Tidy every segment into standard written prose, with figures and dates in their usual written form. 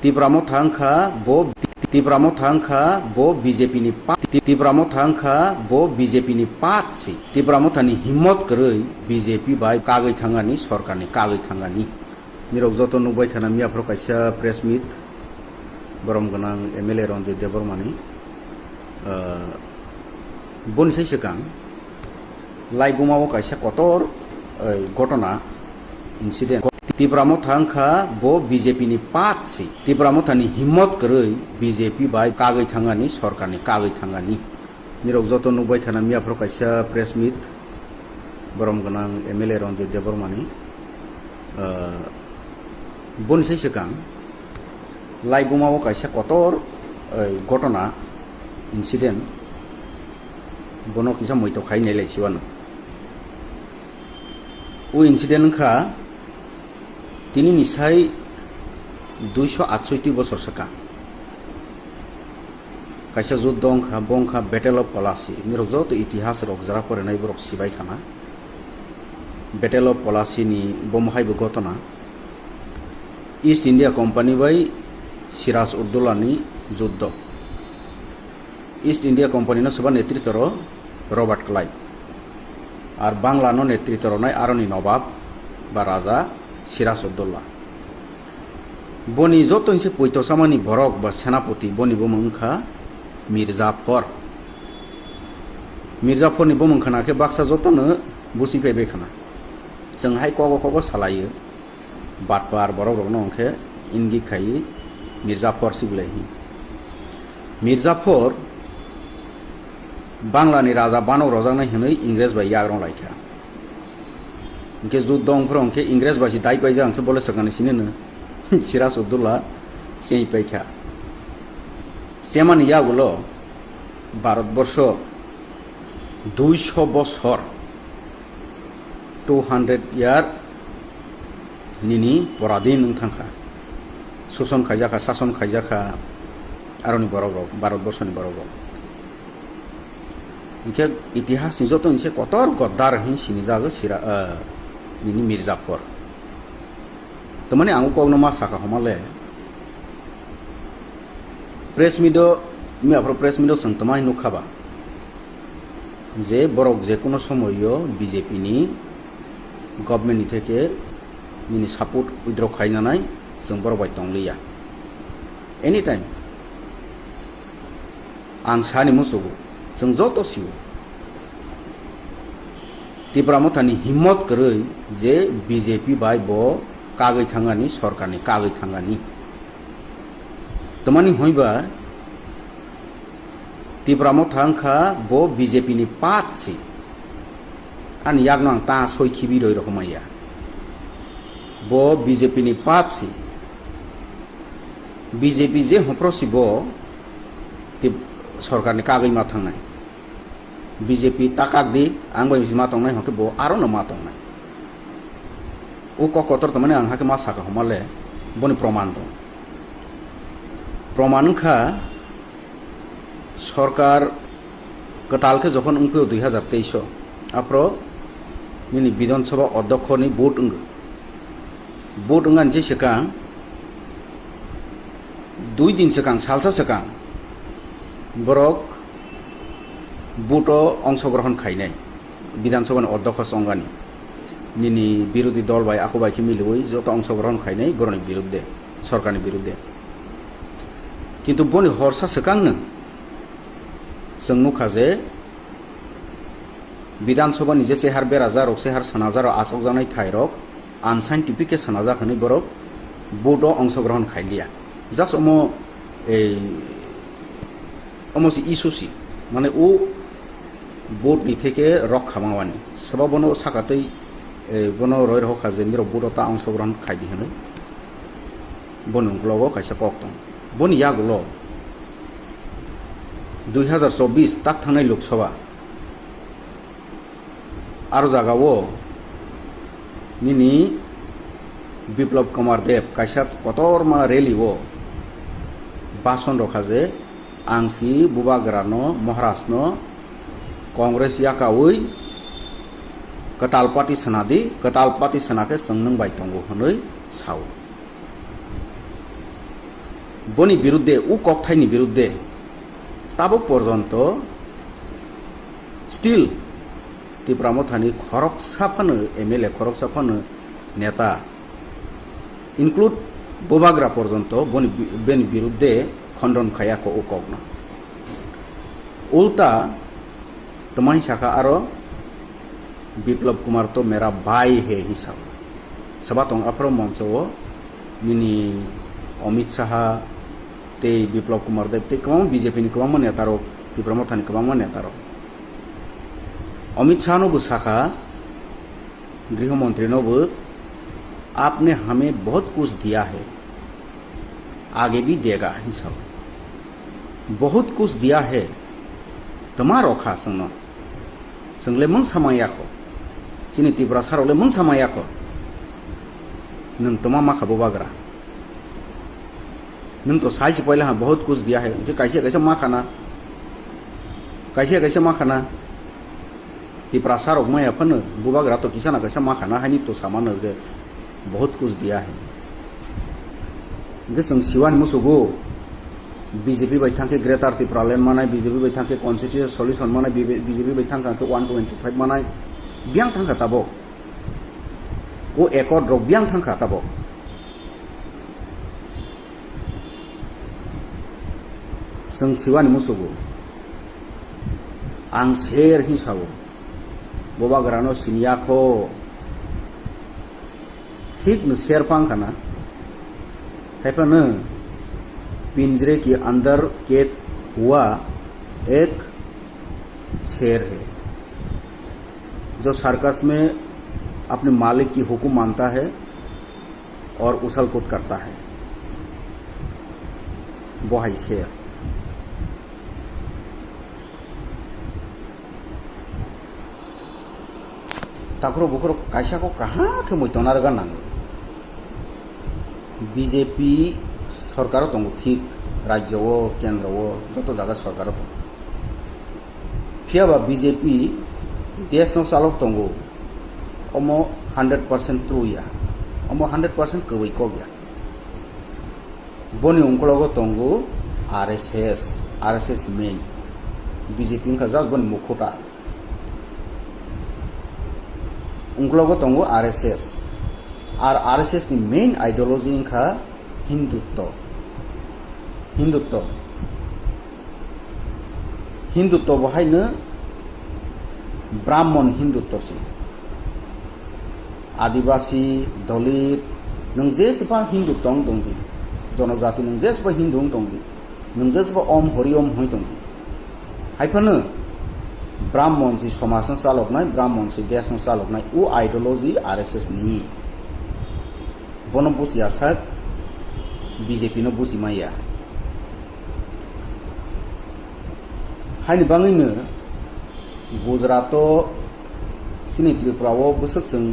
Tibramo thangkha bo BJP ni pat Tibramo thangkha bo BJP ni pat si Tibramo thani himmat koroi BJP bai kagai thangani sorkarni kagai thangani nirok joto nubai khana miapro kaisa press meet borom ganang MLA Ranjit Debormani bon sai sekang laibumao kaisa kotor ঘটনা incident Tibramo thangkha bo BJP ni pat si Tibramo thani himmat koroi BJP bai kagai thangani sorkarni kagai thangani nirok joto nubai khana miapro kaisa press meet borom ganang MLA Ranjit Debormani bon sai sekang laibumao kaisa kotor ঘটনা incident bono kisa moito khai nei laisiwano ও incident খা তিনি নিশাই 268 বছর সাকা কাইসা যুদ্ধ অংখা বংখা battle of Palashi নিরক যত ইতিহাস rock যারা পরে নাই বরক সিবাই খানা ব্যাটেল অফ পলাশি নি বমহাইব ঘটনা ইস্ট ইন্ডিয়া কোম্পানি বাই সিরাজ উদ্দৌলানি যুদ্ধ ইস্ট ইন্ডিয়া কোম্পানি নো সভা নেতৃত্ব রবার্ট ক্লাইভ আর বাংলানো নেতৃত্ব নাই আরনি নবাব বা রাজা সিরাজ উদ্দৌলা বনি যত ইনসে পৈতসামানি বরক বা সেনাপতি বনি বমংখা মির্জাফরনি বমংখানাকে বাক্সা যতনো বুসিফাইবে খানা जों हाय कग सालायो बाटपार बरक रकनो अंखे इंगित खाई मिर्जाफर सिबलायहि मिर्जाफर बांग्लानि राजा बानव रजानाय हनै इंग्रेज बाय याग्रं लायखा इंके जुद्ध अंफोर अंखे इंग्रेज बासि दाय बायजा अंखे बोले सगानि सिनेनो सिराज उद्दौला सेई पाइखा सेमानि यागुलो भारतबर्ष 200 বছর 200 ইয়ার নিনি পরাধীন থাকা শাসন খাইজাখা আরনি বরক ভারতবর্ষনি বরক इनके इतिहास निजत इनसे कतर गद्दार ही सिनिजागो सिरा निनी मिर्जाफर तो माने आंगो कगनो मा साका हमाले प्रेस मिडो मियाफ्रो प्रेस मिडो संतमाय नुखाबा जे बरक जे कोनो समयो बीजेपी नि गभर्नमेंट नि थेके निनी सपोर्ट उइद्र खायनानाय जों बरक बाय तंलिया एनी टाइम आं सानि मुसुगु जों जत सिउ तिब्रामो थानि हिम्मत koroi जे बीजेपी बाय बो कागै थांगानि सरकारनि कागै थांगानि तमानि होइबा तिब्रामो थांखा बो बीजेपी नि पात सि आन यागनो आं ता सय खिबि रय रखमाया बो बीजेपी नि पात सि बीजेपी जे हप्रसिबो सरकारनि कागै मा थांनाय बीजेपी ताकाकदि आंबो मा तंनाय हके बो आरो न मा तंनाय उ कतर तमाने आं हाके मा साका हमाले बनि प्रमाण दं प्रमाण खा सरकार कतालके जखन उंफियो 2023 आप्रो निनि विधानसभा अध्यक्षनि भोट अंगान जे सेकां 2 दिन सेकां सालसा सेकां बरक भोटो अंशग्रहण खायनाय विधानसभा अध्यक्ष संघानि निनि विरोधी दल बाय आको बायखि मिलुय जत अंशग्रहण खायनाय बरनि बिरुद्धे सरकारनि बिरुद्धे किन्तु बनि हरसा सेकांनो जों नुखा जे विधानसभानि जे सेहार बेराजार सेहार सानाजार आसक जानाय थायरक आनसाइन्टिफिक सानाजाखनि बरक भोटो अंशग्रहण खायलिया जास्ट अमसी इशुसी माने ओ बोट नि थेके रक्षा मावानी सबा बनो साकातै बनो रय रखा जे मिरो बोटता अंशग्रहण खायदि हनो बनुंग्लगो खायसा कक्तं बन यागुलो 2024 ताक थांनाय लोकसभा आरो जागावो निनि बिप्लब कुमार देव कायसा कतरमा रेलिवो भाषण रखा जे आंसि बुबाग्रानो महाराष्ट्रनो कांग्रेस याकावै कतालपाति सनाके संनों बायतंगो हनै साव বনি বিরুদ্ধে ও ককথাইনি বিরুদ্ধে তাবক পর্যন্ত স্টিল ত্রিপুরা মথানি খরক সাফানো এমএলএ খরক সাফানো নেতা ইনক্লুড বোবাগ্রা পর্যন্ত বেনি বিরুদ্ধে খণ্ডন খায়াকো ও কগ্ন উল্টা তোমাই শাখা আরো বিপ্লব কুমার তো মেরা ভাই হে হিসাব সবাতং আফ্রো মঞ্চ মিনি অমিত শাহ ते বিপ্লব কুমার দেব ते कम बीजेपी नि कम नेतारो ত্রিপুরা মথানি कम नेतारो अमित शाह नोबो शाखा गृह मंत्री नोबो आपने हमें बहुत कुछ दिया है आगे भी देगा हिसाब बहुत कुछ दिया है तमारो खा संग संगले मंग समायाखो सिनि त्रिपुरा सारोले मंग समायाखो नों तमा मा खाबो बाग्रा नों तो साइज पहले हाँ बहुत कुछ दिया है कैसे कैसे मा खाना कैसे मा खाना त्रिपुरा सारोक मैं अपन बुबाग्रा तो किसान कैसे मा खाना है नहीं तो सामान जे बहुत कुछ दिया है संग सिवान मुसुगो बीजेपी बैठां के ग्रेटर त्रिपुरा लैंड मानाय बीजेपी बैठां के कॉन्स्टिट्यूशन सॉल्यूशन मानाय बीजेपी बैठां के 125 मानाय बियांग थांखा ताबो वो एकड़ ड्रग बियांग थांखा ताबो संग सिवानी मुसुगो आं शेर हिसाबो बोबाग्रानो सिनियाखो ठीक न शेर पांखाना खायफा न पिंजरे के अंदर कैद हुआ एक शेर है जो सर्कस में अपने मालिक की हुक्म मानता है और उछल कूद करता है वो है शेर ताकरो बुकरो कैसा को कहाँ के मैतनार गाना बीजेपी सरकार दंग ठीक राज्य केंद्र जो जगह सरकार दं फियाबा बीजेपी देश न चालक दंग अम 100% ट्रुया अम 100% कवै को गया बनी उंकलगो दंग आरएसएस मेन बीजेपी का जस्ट बन मुखोटा उंकलगो दंग आरएसएस और आरएसएस नि मेन आइडियोलॉजी का हिंदुत्व बहायनो ब्राह्मण हिंदुत्व से आदिवासी दलित नों जेसेबां हिंदुत्व दंदि जनजाति नों जेसेबां हिंदु दंदि नों जेसेबां ओम हरि ओम हई दंदि हायफानो ब्राह्मण से समाज चालकनाय ब्राह्मण से देश चालकनाय वो आइडियोलॉजी आरएसएस नि बनो बुझिया साक बीजेपी नो बुझिमाया हायनि बाङैनो गुजरात सिनि त्रिपुराव बोसोरजों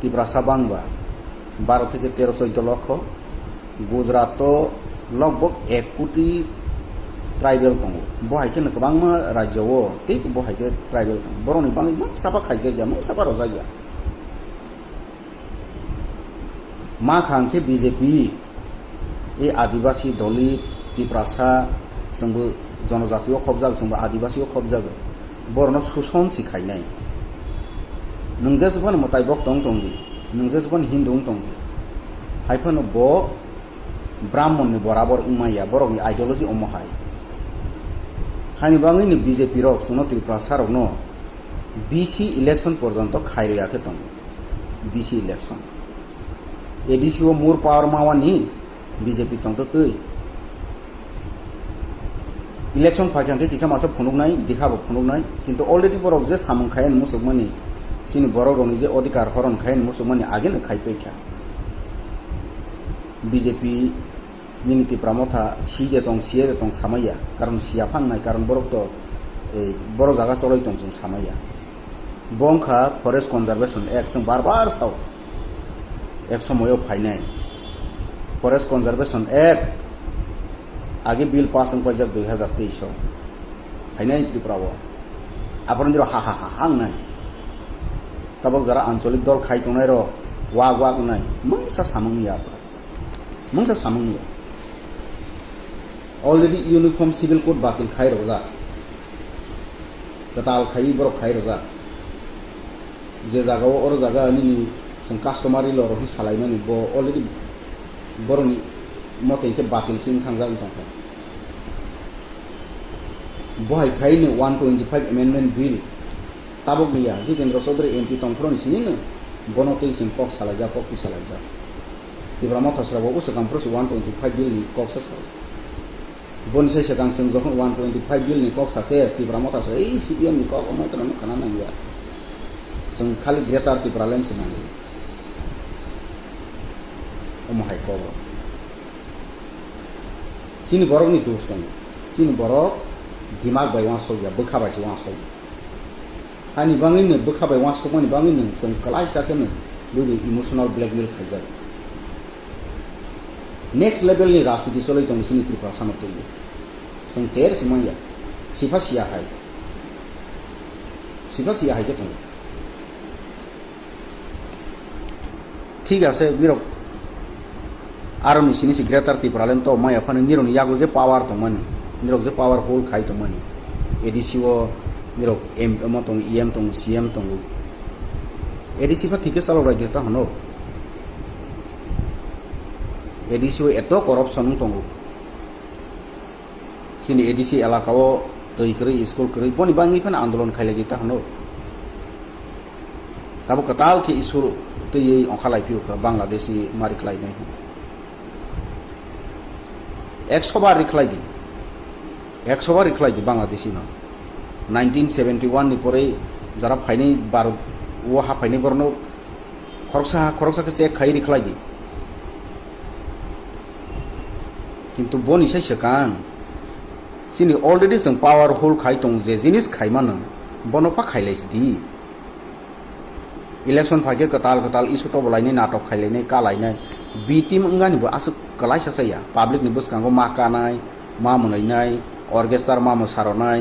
त्रिपुरा साबांबा 12 থেকে 13-14 লক্ষ गुजरात लगभग 1 कोटी ट्राइबेल दङ बहायके गोबां राज्योआव ते बहायके ट्राइबेल दङ बर'नि बाङै साफा खायजे गैया साफा रजा गैया मा खांखे बीजेपी ये आदिवासी दलित त्रिपुरासा जोंबो जनजातीय खब जागो जोंबो आदिवासी खब जागो बर'नो शोषण सिखायनाय नों जेसेबां मतायबक दंदि नों जेसेबां हिंदु दंदि हायफानो ब ब्राह्मण बराबर उमाया बर'नि आइडियोलॉजी अमहाय हानि बाङैनो बीजेपी रक जोंनो त्रिपुरा सारकनो बीसी इलेक्शन पर्यंत खायरियाखै दं बीसी इलेक्शन एडीसी मोर पावर मावानी बीजेपी तंग तो इलेक्शन फाइखांखे किसा मासे फनुगनाय दिखाबो फनुगनाय किंतु अलरेडी बरक जे सामंखायन मुसुकमानि सिनि बरकनि जे अधिकार हरन खायन मुसुकमानि आगेनो खायपेखा बीजेपी मिनिति प्रमथा सीदे दं सामाया कारण सिया फांनाय कारण बरक तो बर जागा चलै दं जों सामाया बंखा फरेस्ट कन्जारभेशन एक्ट जों बार साव एक समय फाइनाय फरेस्ट कन्जारभेशन एक्ट आगे बिल पास हो 2023 फाइनाय त्रिपुराव आपन दिरो हा हांनाय तबक जरा आंचलिक दल खाय तंनाय रो वाग नाय मंसा सामंगिया already uniform civil code batil khai roja katal khai borok khai roja je jaga or jaga ni sing customary law ro hi salai mani bo already boroni mote ke batil sing thangjak tongka bohai khai ni 125 amendment bill tabok niya Jitendra Chaudhary MP tongpro ni sini bono tei sing kok salaja kok tu salaja tibra ma thasra bo usakam pro 125 bill ni kok sa bon sai sakang sing jokon 125 bill ni kok sa ke tibra ma thasra ei CPM ni kok mo tran kana na ya sing khali gretar tibra len sinang hai ko sini borok ni dus kan sini borok dimag bai wang sol ya bekha bai wang sol hani bangin ne bekha bai wang sol ni bangin ne sing kalai sa ken lulu emotional blackmail khajar next level ni rastiti solai tong sini tripura samatu sing ter simaya sifa sia hai ke tong ঠিক আছে বিরক আর নি সিনি greater তি problem তো মাই আফান নিরন ইয়াগো যে পাওয়ার তো মানি নিরক যে পাওয়ার whole খাই তো মানি এডিসিও নিরক এম মতং ইএম তং সিএম তং এডিসি ফা ঠিকে চালো রাই দেতা হনো এডিসিও এত করাপশন তং সিনি এডিসি এলাকাও তৈ করে স্কুল করে বনি বাঙ্গি ফান আন্দোলন খাইলে দিতা হনো তাবো কতাল কি ইস্যু তো এই অখালাই পিউ বাংলাদেশি মারি খাই নাই 100 বার রিখলাই দি 100 বার রিখলাই দি বাংলাদেশি না 1971 ni pore jara phaini bar wo ha phaini borno khoroksa ke se khai রিখলাই di কিন্তু বনি sai sekan sini already some power hol khai tong je jinis khai man bono pa khai lais di election phage katal isu to bolai ni natok khaile ni kalai nai b team ngani bo asu kalai sa ya public ni bus kango ma kanai ma munai nai orchestra ma mo saronai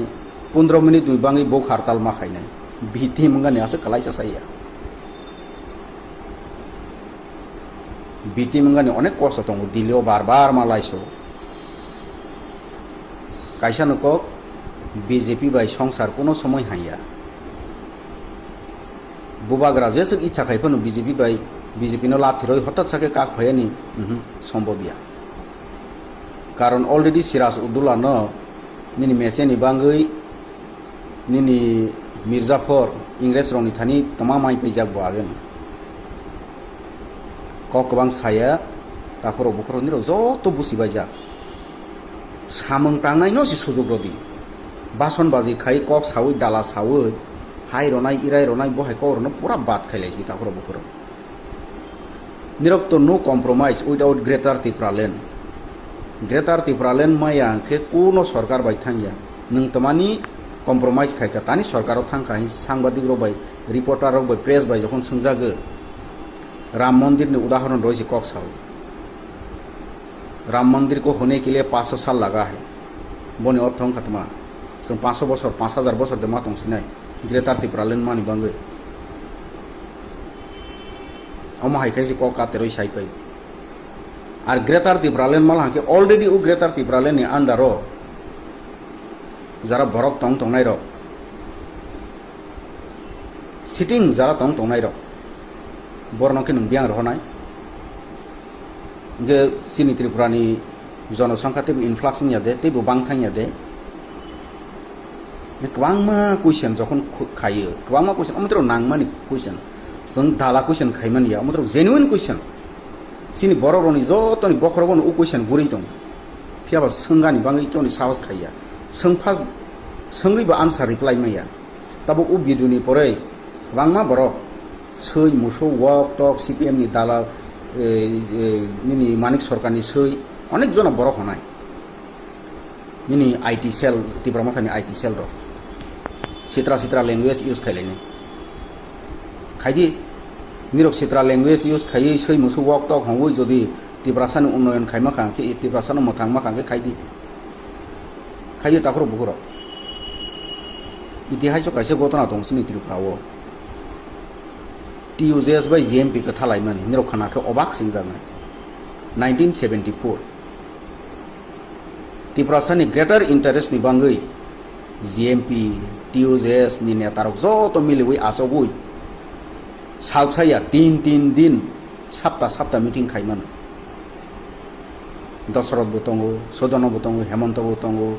15 minute dui bangi bo hartal ma khai nai b team ngani asu kalai sa ya b team ngani onek kosto tong dilio bar ma laiso kaisa noko BJP bai songsar kono somoy haiya বুবাগরা যেসে ইচ্ছা খাইফানো BJP নো লাথিরই হঠাৎ সাকে কাক ভয়ানি সম্ভবিয়া কারণ already Siraj Uddaula ন নিনি মেসেনি বাঙ্গই নিনি মির্জাফর ইংরেজ রংনি থানি তমামাই পেজাক বাগেন ককবাং সায়া Takhar বখর নির যত বুসিবাই যা সামং টাংনাই ন সি সুযোগ রদি বাসন বাজি খাই কক সাউই দালা সাউই হাই রনাই ইরাই রনাই বহাই করনো পুরা বাদ খাইলাইছি তারপর বকর নিরক্ত নো কম্প্রোমাইজ উইদাউট গ্রেটার ত্রিপুরালেন মায়া আংকে কোনো সরকার বাই থাঙ্গিয়া নং তমানি কম্প্রোমাইজ খাইকা তানি সরকারও থাঙ্কাই সাংবাদিক রবাই রিপোর্টার রবাই প্রেস বাই যখন সোংজাগো राम मंदिर ने उदाहरण रही कक साउ राम मंदिर को होने के लिए 500 साल लगा है बने अर्थं खतमा जों 500 बছর 5000 बছर दे मातंग सिनाय ग्रेटार ত্রিপুরালেন मानि बांगे अमा हाइखाइसे क कातेरoi साइपाई आर ग्रेटार ত্রিপুরালেন माला के ऑलरेडी उ ग्रेटार ত্রিপুরালেन नि आन्दारो जरा बरक तंग तंगनाय र सिटिंग जरा तंग तंगनाय र बरनके नों बियां रहनाय जे सिनि त्रिपुरानि जनसंख्या तेबो इनफ्लक्स नियादे तेबो बांथानिया दे गोबांमा क्वेश्चन जखन खायो गोबांमा क्वेश्चन अमत्र नांगमानि क्वेश्चन जों दाला क्वेश्चन खायमानिया अमत्र जेन्युइन क्वेश्चन सिनि बररनि जतनि बखरगन उ क्वेश्चन गुरै दं फियाबा सोंगानि बाङै केवनि साहस खाया सोंफा सोंगैबो आन्सार रिप्लाइ माया ताबो उ भिडिअनि परे गोबांमा बरक सै मुसौ वक टक सीपीएम नि दालाल निनि मानिक सरकारनि सै अनेक जना बर हनाय निनि आईटी सेल त्रिपुरा माथानि आईटी सेल र सित्रा लैंग्वेज यूज खायलायनि खायदि निरक सित्रा लैंग्वेज यूज खायै सै मुसौ वक टक हंगै जदि त्रिपुरासानि उन्नयन खायमा खांके त्रिपुरासानि मोथांमा खांके खायदि ताखर बुगर इतिहास कायसे घटना दंसिनि त्रिपुराव TUJS by JMP के थालाई मानि निरक खाना के अबाक सिंजाना 1974 Tiprasani greater interest ni bangai GMP TUJS ni netarok joto miliwi asogui salsaya tin din sapta meeting khaiman Dasarath Butongo, Sodana Butongo, Hemanta Butongo,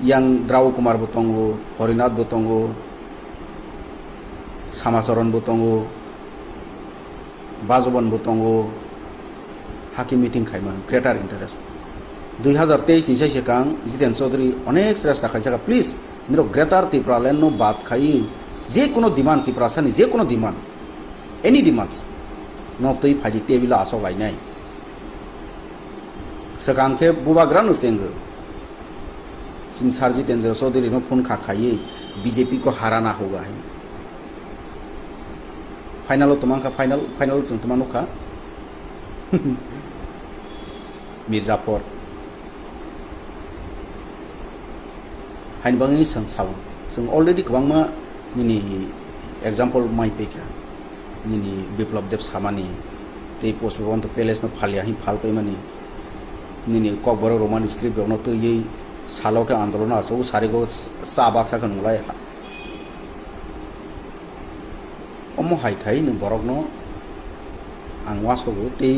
Yang Draw Kumar Butongo, Horinath Butongo, Samasaran Butongo, Bazoban Butongo, Haki meeting khaiman greater interest 2023 ni sekang Jiten Chaudhary onek চেষ্টা খাইছে please Nero greater Tripuraland নো বাত খাই যে কোনো demand ত্রিপুরাসানি যে কোনো demand any demands নতই ফাইদি table আসো গাইনাই সেকাংকে বুবাগ্রানো সেঙ্গ सिन सारजी तेंजर चौधरी नो फोन खाखाई बीजेपी को हराना होगा है फाइनल तमांका फाइनल जों तमानुखा मिर्जापुर हाइनबांगनि संसाव जों अलरेडी गोबांमा निनि एग्जांपल माइ पेखा निनि बिप्लब देव सामानि ते पोस्टबन्त पैलेस न फालिया हि फाल पैमानि निनि ककबर रोमान स्क्रिप्ट न तो ये सालों के आंदोलन आसो सारे को साबाक्सा का नुलाय अमो हाइखाई न बरक न आं वासोगो ते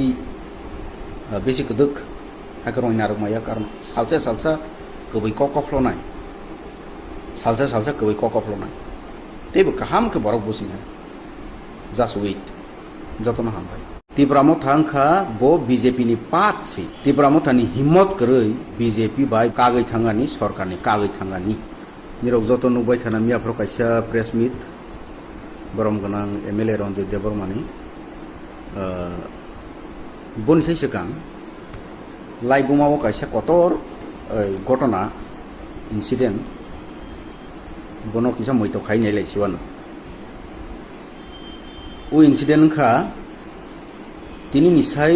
बेसि गदक हाकरं नारमाया कारण सालसा गबै ककफ्लनाय सालसा गबै ककफ्लनाय तेबो काहाम के बरक बसिना जास वेट जतन हामबाय तिब्रामो थांखा बो बीजेपी नि पात से तिब्रामो थानि हिम्मत करै बीजेपी बाय कागै थांगानि सरकारनि कागै थांगानि निरक जतन नुबाय खाना मियाफ्रो कायसा प्रेस मिट बरम गनां एमएलए रंजित देबरमानि बनसै सिगां लाइबुमाव कायसा कतर घटना इन्सिडेंट बनो किसा मैतो खाइनाय लायसिवान उ इन्सिडेंट खा তিনি নিশাই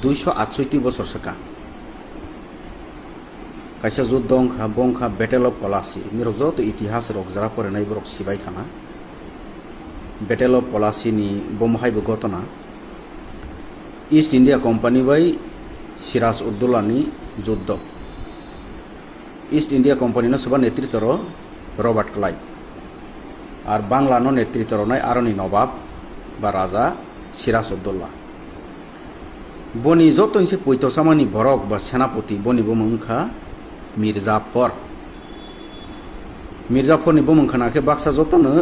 268 বছর সকা কাইসা যুদ্ধ অংখা বংখা ব্যাটেল অফ পলাশি নিরক যত ইতিহাস রক যারা পড়ে নাই বরক সিবাই খানা ব্যাটেল অফ পলাশি নি বমহাইবো ঘটনা ইস্ট ইন্ডিয়া কোম্পানি বাই সিরাজ উদ্দৌলানি যুদ্ধ ইস্ট ইন্ডিয়া কোম্পানি ন সবা নেতৃত্ব রবার্ট ক্লাইভ আর বাংলা ন নেতৃত্ব নাই আরনি নবাব বা রাজা সিরাজ উদ্দৌলা বনি যত ইনসে পৈতো সামানি বরক বা সেনাপতি বনি বমংখা মির্জাফরনি বমংখানাকে বাক্সা যতनो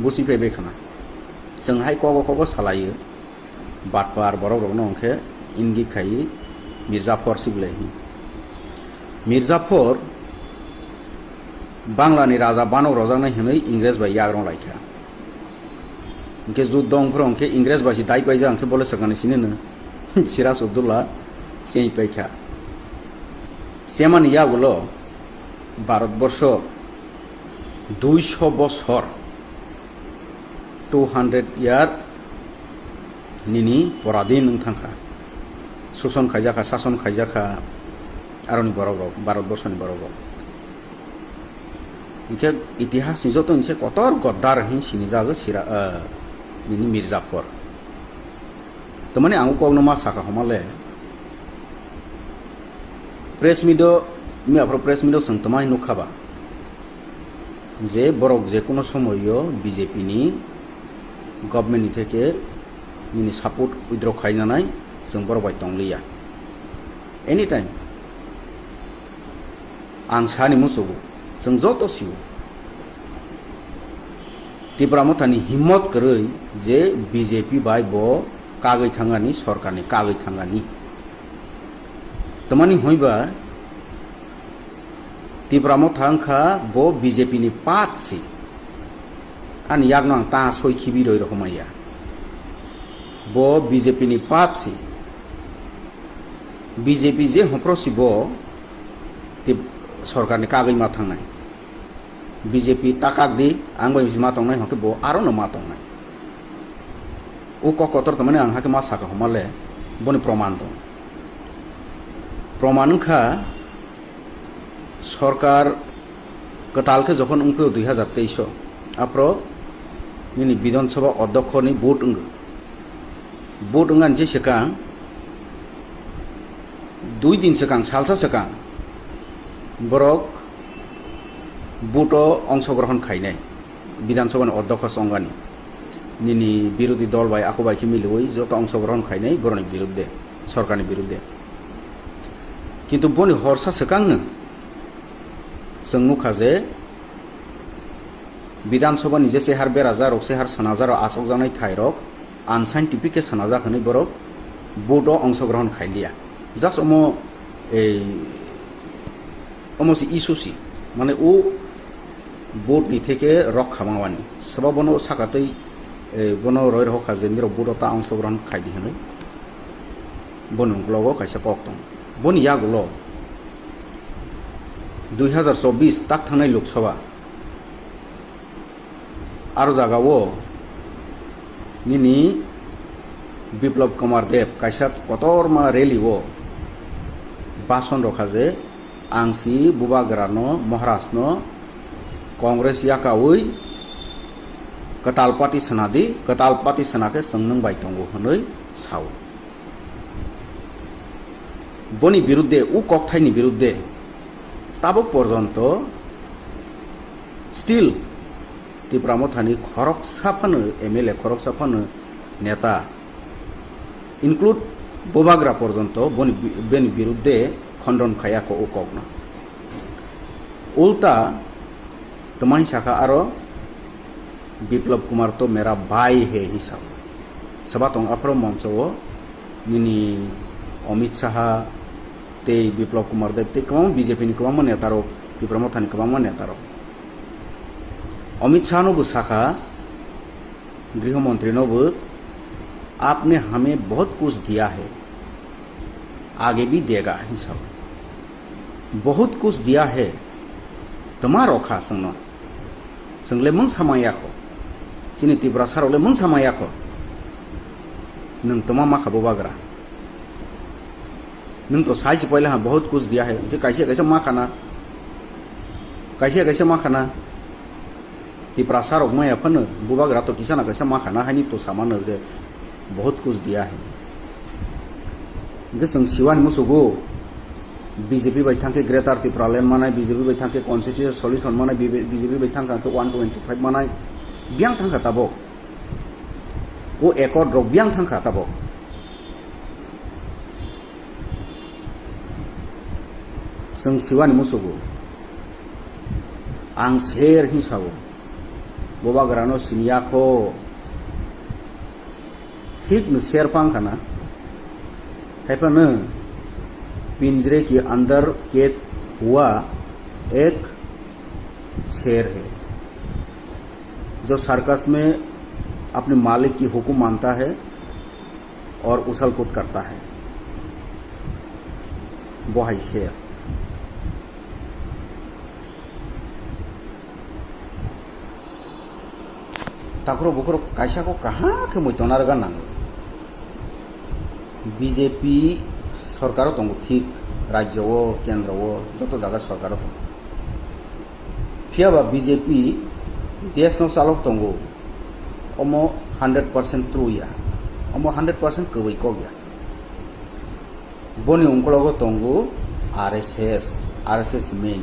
বসি फैबाय खाना जोंहाय कग सालायो बाटपार बरक रगनो अंखे इंगित खाई मिर्जाफर सिबले मिर्जाफर बांग्लानि राजा बानव रजानाय हनै इंग्रेज बाय याग्रं लायखा उनके जुद्ध अंफोर अंके इंग्रेज बासी दाय पाइजा अंके बोले सगाने सिने सिराज उद्दौला सेई पाइखा सेमानि यागुलो भारतवर्ष 200 बছর 200 ইয়ার निनि पराधीन थांखा शोषण खाइजाखा शासन खाइजाखा आरनि बरक भारतवर्षनि बरक इखे इतिहास नि जतो इनसे कतर गद्दार हि सिनि जागो सिरा निनि मिर्जाफर तो माने आं कगनो मा साखा हमाले प्रेस मिडो मियाफ्रो प्रेस मिडो संतमाय नुखाबा जे बरक जे कोनो समयो बीजेपी नि गभर्नमेंट नि थेके निनि सपोर्ट उइद्र खाइनानाय जों बरक बाय तंलिया एनी टाइम आं सानि मुसुगु जों जत सिउ तिब्रामथानि हिम्मत करै जे बीजेपी बाय बो कागै थांगानि सरकारनि कागै थांगानि तमानि होइबा तिब्रामथांखा बो बीजेपी नि पात से आन यागनां ता सय खिबि रय रखमाया बो बीजेपी नि पात से बीजेपी जे हप्रसि बो सरकारनि कागै मा थांनाय बीजेपी ताकाक दि आंबो मा तंनाय हके बो आरो न मा तंनाय उ ककतर तमाने आं हाके मा साका हमाले बनि प्रमाण दं प्रमाणखा सरकार कतालके जखन उंफो 2023 आप्रो निनि विधानसभा अध्यक्षनि भोट अंगान जे सेका 2 दिन सिगां सालसा सिगां बरक बुटो अंशग्रहण खायनाय বিধানসভার অধ্যক্ষ সংগানি নিনি বিরোধী দল বাই আকো বাইকে মিলুই যত অংশগ্রহণ খাইনাই বরনি বিরুদ্ধে সরকারের বিরুদ্ধে কিন্তু বনি হরসা সেকাংনো जों जे বিধানসভা নিজে सेहार बेराजा रक सेहार सानाजार आसक जानाय थायरक आनसाइन्टिफिक सानाजा खनै बरक बोर्ड अंशग्रहण खाइलिया जास्ट अमसी इशुसी माने ओ बोर्ड नि थेके रक खामावानी सबा बनो साकातै बनो रय रह खाजे मिरो बोर्ड ता अंशग्रहण खाइदि हनै बनुंगलगो खायसा कक्तम बन यागुलो 2024 तक थांनाय लोकसभा आरो जागावो निनी बिप्लब कुमार देव कायसा कतरमा रेलिवो भाषण रखाजे आंसि बुबाग्रानो महाराष्ट्रनो कांग्रेस याकावै कतालपाति सनाके संनों बायतंगो हनै साव बनि बिरुद्धे उ ककथायनि बिरुद्धे ताबक पर्यन्त स्टिल त्रिपुरामथानि खरक साफानो एमएलए खरक साफानो नेता इनक्लूड बोबाग्रा पर्यन्त बेनि बिरुद्धे खंडन खायाखो उकगना उल्टा तमाही शाखा आरो बिप्लब कुमार तो मेरा भाई है हिसाब सबातंग अफ्रो मंचो निनी अमित शाह ते बिप्लब कुमार देव ते कम बीजेपी नि कम नेतारो त्रिपुरामथानि कम नेतारो अमित शाह नो शाखा गृह मंत्री नो आपने हमें बहुत कुछ दिया है आगे भी देगा हिसाब बहुत कुछ दिया है तुम्हारो खा संग संगले मंग समायाखो सिनि त्रिपुरा सारोले मंग समायाखो नों तमा मा खाबो बाग्रा नों तो साइज पहले हाँ बहुत कुछ दिया है कि कैसे मा खाना कैसे मा खाना त्रिपुरा सारोग मैं अपन बुबाग्रा तो किसाना कैसे मा खाना है तो सामान जे बहुत कुछ दिया है गसं सिवान मुसुगो बीजेपी बैठांके ग्रेटर त्रिपुरा लैंड मानाय बीजेपी बैठांके कॉन्स्टिट्यूशन सॉल्यूशन मानाय बीजेपी बैठांके 125 मानाय बियां थांखा ताबो वो एकॉर्ड रक बियां थांखा ताबो जों सिवानि मुसुगो आं सेर हिसाबो बोबाग्रानो सिनियाखो ठीक न शेर पांखाना हैपन पिंजरे के अंदर कैद हुआ एक शेर है जो सर्कस में अपने मालिक की हुक्म मानता है और उछल कूद करता है वो है शेर ताकरो बुकरो कैसा को कहाँ के मैतनार गाना बीजेपी सरकार दंग ठीक राज्य केंद्र जो जगह सरकार दंग फियाबा बीजेपी देश न चालक दंग अम 100% ट्रुया अम 100% कवै को गया बनी उंकलगो दंग आरएसएस मेन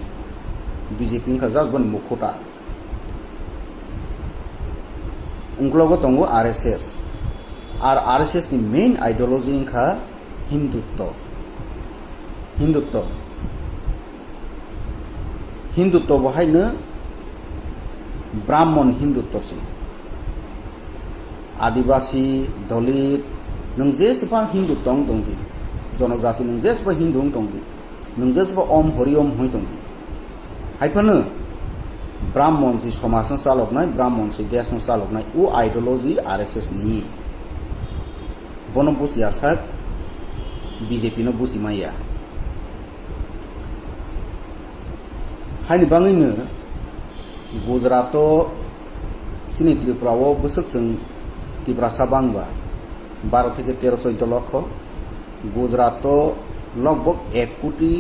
बीजेपी का जस्ट बन मुखोटा उंकलगो दंग आरएसएस और आरएसएस नि मेन आइडियोलॉजी का हिंदुत्व बहायनो ब्राह्मण हिंदुत्व से आदिवासी दलित नों जेसेबा हिंदुत्व दंदि जनजाति नों जेसेबा हिंदु दंदि नों जेसेबा ओम हरि ओम हई दंदि हाइफानो ब्राह्मण से समाज चालकनाय ब्राह्मण से देश चालकनाय वो आइडियोलॉजी आरएसएस नि बन बुझिया साक बीजेपी नो बुझिमाया हानि बाङैनो गुजरात सिनि त्रिपुराव बोसोरजों त्रिपुरा साबांबा 12 থেকে 13-14 লক্ষ गुजरात लगभग 1 कोटी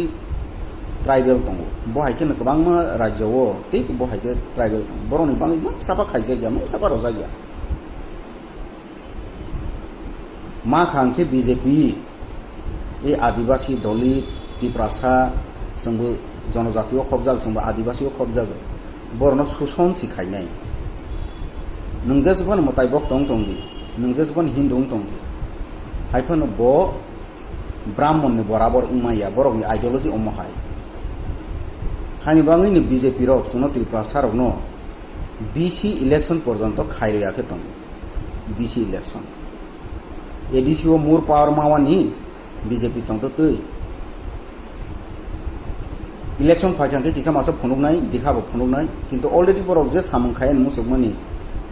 ट्राइबेल दङ बहायके गोबां राज्यआव ते बहायके ट्राइबेल दङ बर'नि बाङै साफा खायजे गैया साफा रजा गैया मा खांखे बीजेपी এই আদিবাসী দলিত তিপ্রাসা जोंबो जनजातीय खबजाग जोंबो आदिवासी खबजाग बरनो सुसन सिखायनाय नों जेसेबां मताइबक दंदि नों जेसेबां हिन्दु दंदि हायफोनो ब ब्राह्मण नि बराबर उमाया बरकनि आइडियोलॉजी अमहाय हानि बाङैनो बीजेपी रक जोंनो त्रिपुरा रक न बीसी इलेक्शन पर्यंत खायरियाखै दं बीसी इलेक्शन एडीसी ओ मोर पावर मावानि बीजेपी तंतो तै इलेक्शन फाइखांखे किसा मासा फनुगनाय दिखाबो फनुगनाय किन्तु अलरेडी बरक जे सामंखायन मुसुकमानि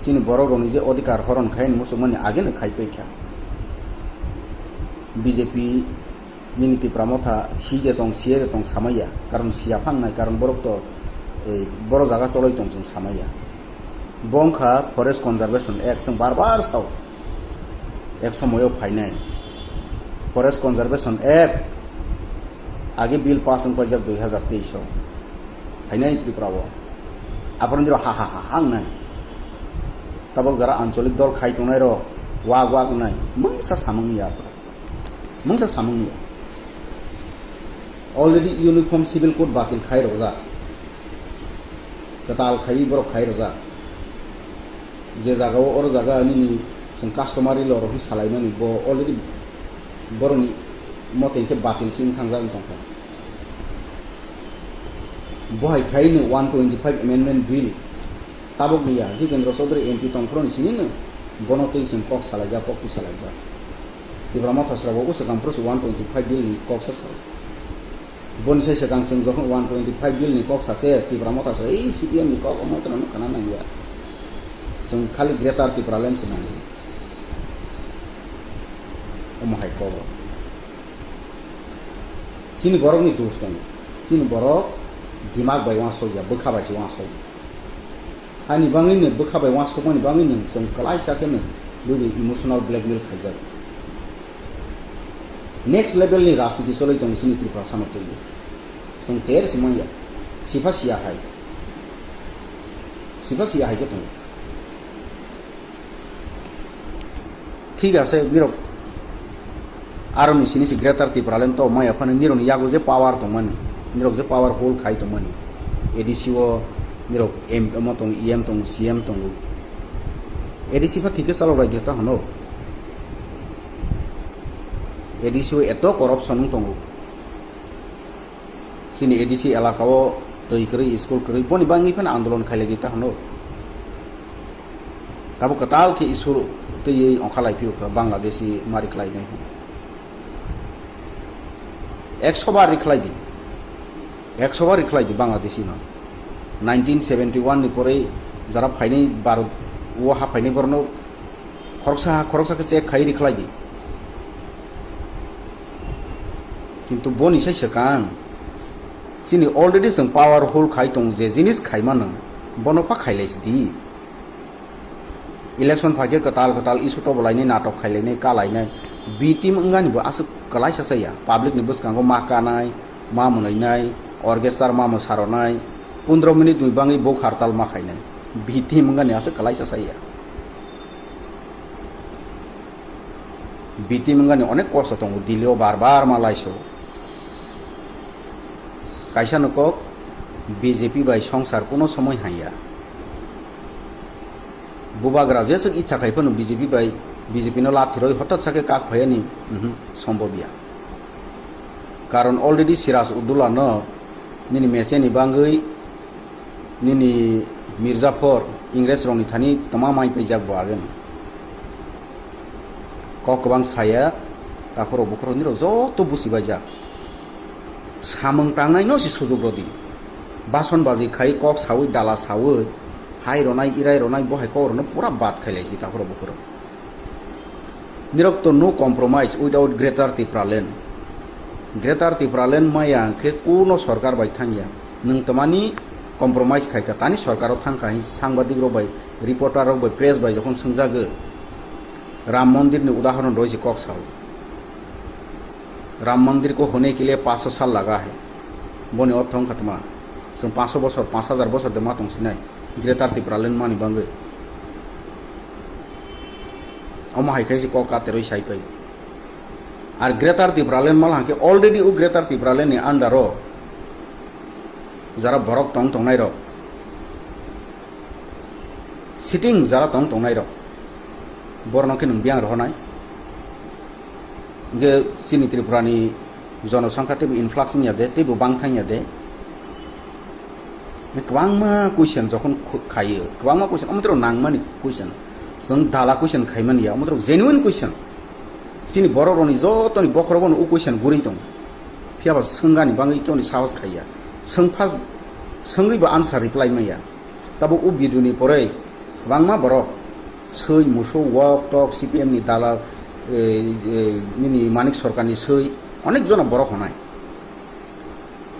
सिनि बरक रनि जे अधिकार हरन खायन मुसुकमानि आगेनो खायपेख्या बीजेपी मिनिति प्रामथा सिगे दं सामाया कारण सिया फांनाय कारण बरक तो बर जागा चलै दं जों सामाया बंखा फरेस्ट कनजारभेशन एक्ट जों बार साव एक समयाव फायनाय फरेस्ट कनजारभेशन एक्ट आगे बिल पास हों पाइजाक 2023 फायनाय त्रिपुराव आपन दिरो हा हांनाय तबक जरा आंचलिक दल खाय तंनाय र वाग नाय मंसा सामंगिया ऑलरेडी यूनिफॉर्म सिविल कोड बातिल खाय रजा कताल खाय बरक खाय रजा जे जागाव और जागा नि जों कास्टमारि ल रहि सालायनानै ब अलरेडी बरनि मतेंके बातिल सिं थांजागोन दंखाय बहाय खायनो 125 अमेंडमेंट बिल ताबक निया जितेंद्र चौधरी एमपी तंफ्रन सिनिनो बनतै जों कक सालायजा पक्ति सालायजा तिब्रा माथास्राबो उसकामफ्रस 125 बिल नि कक सा बनसे सगां जों जखन 125 बिल नि कक साके तिब्रा माथास्रा ए सीपीएम नि कक मात्रनो खाना नाया जों खालि ग्रेटर तिब्रा लेन्स नानि अमहाय कब सिनि बरकनि दोष दं सिनि बरक दिमाग बाय वासया बोखाबायसो वासय हानि बाङैनो बोखाबाय वासखौमानि बाङैनो जों कलाइसाकेनो बेबो इमोशनल ब्लैकमेल खायजाब नेक्स्ट लेवलनि राजनीति चलै दं सिनि त्रिपुरा सानतै जों तेर सिमाया सिफासिया हाय के दं ठीक আছে मिरक आरो निसिनि ग्रेटर त्रिपुरालेन तो माया फाने निरनि यागो जे पावर दंमानि निरक जे पावर होल खाय दंमानि एडीसी ओ निरक एम मतंग ईएम तंग सीएम तंग एडीसी फा ठीके सालाय देता हनो एडीसी ओ एतो करप्शन तंग सिनि एडीसी एलाकाओ तै करै स्कुल करै बनि बाङै फान आन्दोलन खायले देता हनो ताबो कताल के इसुर तै अंखालाय फिउ बांग्लादेशी मारिख्लायनाय 100 बार रिख्लायदि बांग्लादेशी न 1971 नि परे जरा फाइनै भारत वो हा फाइनै बरनो खरकसा के से खाय रिख्लायदि किन्तु बनिसाय सकां सिनि अलरेडी जों पावर होल खाय दं जे जिनिस खायमान बनफा खायलायसदि इलेक्शन फागे कताल इसु तो बलायनाय नाटक खायलायनाय कालायनाय बीटीम अंगानिबो आसु कलायसा जाया पब्लिक नि बसकांगो मा कानाय मा मुनैनाय ऑर्केस्ट्रा मा मोसारनाय 15 मिनिट दुइबाङै बक हड़ताल मा खायनाय बीटीम अंगानि आसु कलायसा जाया बीटीम अंगानि अनेक कष्ट दं दिल्लीआव बार मालायसो कायसा नकक बीजेपी बाय संसार कोनो समय हाया बुबाग्रा जेसे इच्छा खायफोनो बीजेपी बाय बीजेपी नो लाथिरय हठात साके काक भयनि सम्भवया कारण अलरेडी सिराज उद्दौला न निनि मेसेनि बाङै निनि मिर्जाफर इंग्रेज रंनि थानि तमामाय पैजाक बागोन ककबां साया ताखरो बखरो निरो जत बुसिबायजाक सामं तांनाय न सि सुजुग रदि बासन बाजि खाय कक सावै दाला सावै हाय रनाय इराय रनाय बहाय करनो पूरा बात खायलायसि ताखरो बखरो निरक्त नो कम्प्रोमाइज विदाउट ग्रेटर त्रिपुरालेन माया के कोनो सरकार बाय थांया नों तमानि कम्प्रोमाइज खायका तानि सरकाराव थांखाय सांबादिक रबाय रिपोर्टर रबाय प्रेस बाय जखन सोंजागो राम मंदिर नि उदाहरण रयसे कक साव राम मंदिर को होने के लिए 500 साल लगा है बने अर्थं खतमा जों 500 बছর 5000 बছर दे मातंग सिनाय ग्रेटर त्रिपुरालेन मानि बांगे अमा हायखायसे क कातेरय साइपाय আর গ্রেটার ত্রিপুরাল্যান্ড মাল হাঁকে অলরেডি ও গ্রেটার ত্রিপুরাল্যান্ডনি আন্ডারও যারা বরক তং তংনাই রক সিটিং যারা তং তংনাই রক বরনকে নং বিয়াং রহনাই গে চিনি ত্রিপুরাनि जनसंख्या तेबो इनफ्लाक्स नियादे तेबो बांथानियादे गोबांमा कुइसन जखन खायो गोबांमा कुइसन अमत्र नांगमानि कुइसन जों दाला कुइसन खायमानिया अमत्र जेनुइन कुइसन सिनि बररनि जतनि बखरबन उ कुइसन गुरि दं फियाबा सोंगानि बाङै केवनि साहस खाया सोंफा सोंगैबो आन्सार रिप्लाइ माया ताबो उ बिदुनि परै गोबांमा बरक सै मुसौ वक टक सिपिएम नि दाला निनि मानिक सरकारनि सै अनेक जना बरक हनाय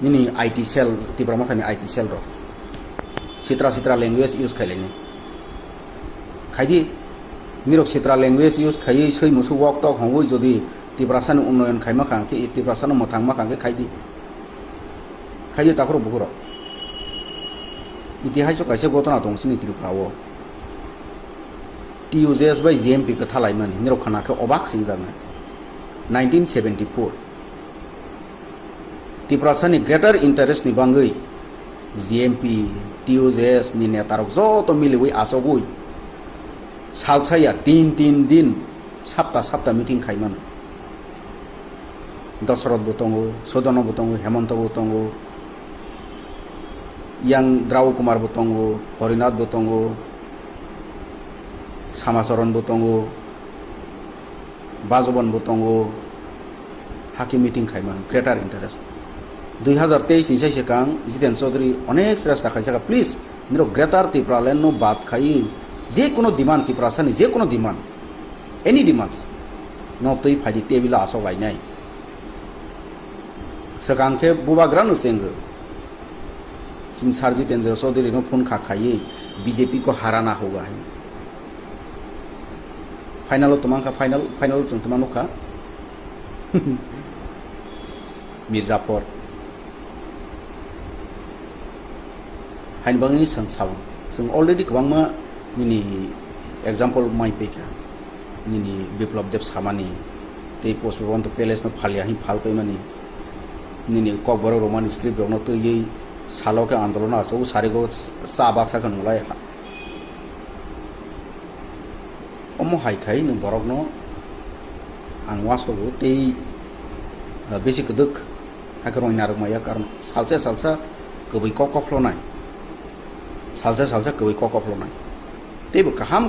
निनि आईटी सेल त्रिपुरा माथानि आईटी सेल र सित्रा सित्रा लैंग्वेज यूज खायलेनि खायदि निरक सित्रा लैंग्वेज यूज खायै सै मुसौ वक टक हंगै जदि त्रिपुरासानि उन्नयन खायमा खांके त्रिपुरासानि मथांमा खांके खायदि ताखर बुहुर इतिहास कायसे घटना दं सिनि त्रिपुराओ टीयूजेएस बाय जेएमपी को थालायमोन निरक खानाखौ अबाक सिंजानो 1974 त्रिपुरासानि ग्रेटर इंटरेस्ट नि बांगै जेएमपी टीयूजेएस नि नेतारक जत मिलिवै आसगै सालसाया 3 दिन सप्ताह मीटिंग खायमोन दशरथ बुतंगो सदन बुतंगो Hemant बुतंगो yang Draw Kumar Butongo, Horinath Butongo, Samasaran Butongo, Bazoban Butongo, Haki meeting Kaiman, greater interest. 2023 ni sai sekang Jiten Chaudhary onek srasta khaisaka please niro greater Tripuraland no bat khai je kono demand Tripurasani je kono demand any demands no tei phadi tebila aso gainai sekang ke bubagranu seng Singh सारजी तेंजर चौधरी नो phone खाखाई BJP को हराना होगा है final तुमांका final जों तुमानुखा मिर्जापुर हाइनबांनि संसाव जों अलरेडी गोबांमा निनि एग्जांपल माइ पेका निनि बिप्लब देव सामानि ते पोस्टबन तो पैलेस न फालिया ही फाल पैमानि निनि ककबर रोमान स्क्रिप्ट रनो तो ये सालों के आंदोलन आसो सारे को साबाक सा कनुलाय अमो हाइखाय न बरक न आं वासो ते बेसे गदक हाकरय नारमाया कारण सालसा गबै ककफ्लनाय सालसा गबै ककफ्लनाय तेबो गाहाम